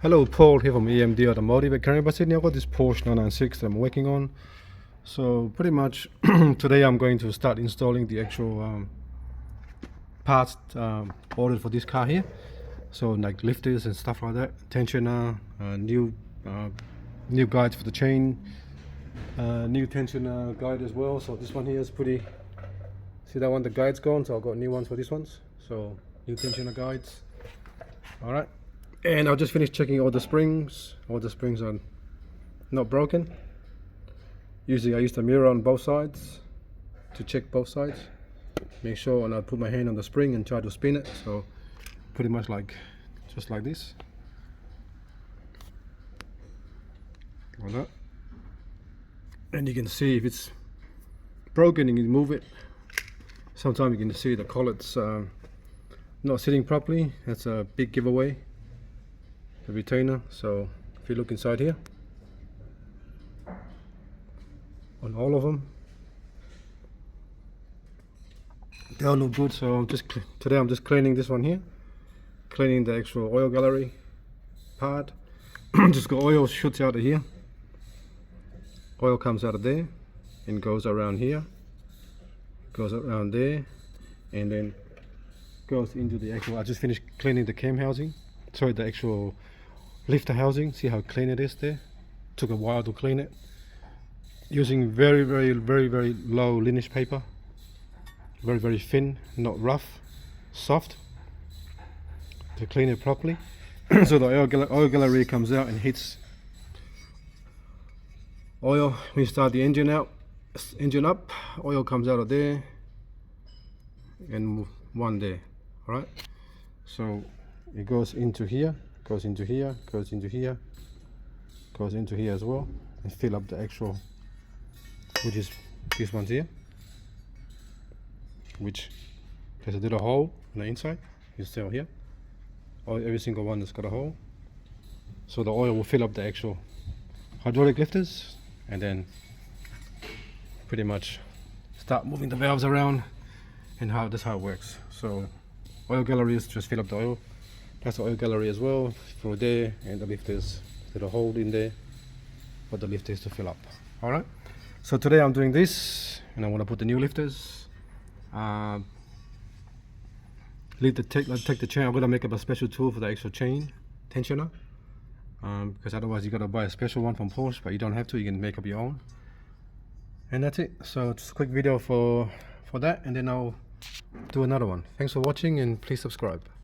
Hello, Paul here from EMD Automotive at Canberra Sydney. I've got this Porsche 996 that I'm working on. So pretty much today I'm going to start installing the actual parts ordered for this car here. So like lifters and stuff like that, tensioner, new guides for the chain, new tensioner guide as well. So this one here is pretty, see that one, the guide's gone, so I've got new ones for these ones. So new tensioner guides. All right. And I'll just finish checking all the springs. All the springs are not broken. Usually I use the mirror on both sides to check both sides. Make sure, and I'll put my hand on the spring and try to spin it. So pretty much like, just like this. Like that. And you can see if it's broken, you can move it. Sometimes you can see the collets not sitting properly. That's a big giveaway. The retainer. So if you look inside here, on all of them, they all look good. So today I'm just cleaning this one here, cleaning the actual oil gallery part. Just got oil shoots out of here, oil comes out of there and goes around here, goes around there, and then goes into the actual, I just finished cleaning the cam housing, sorry, the actual lifter housing. See how clean it is there. Took a while to clean it using very low lineage paper, very thin, not rough, soft, to clean it properly. So the oil gallery comes out and hits oil. We start the engine up, oil comes out of there and one there. All right, so it goes into here, goes into here, goes into here, goes into here as well, and fill up the actual, which is these ones here, which there's a little hole on the inside. You see here, every single one has got a hole. So the oil will fill up the actual hydraulic lifters, and then pretty much start moving the valves around, and that's how it works. So oil galleries just fill up the oil. That's the oil gallery as well, through there, and the lifters, there's a hole in there for the lifters to fill up. All right. So today I'm doing this, and I want to put the new lifters. Take the chain. I'm gonna make up a special tool for the actual chain tensioner, because otherwise you gotta buy a special one from Porsche, but you don't have to. You can make up your own. And that's it. So just a quick video for that, and then I'll do another one. Thanks for watching, and please subscribe.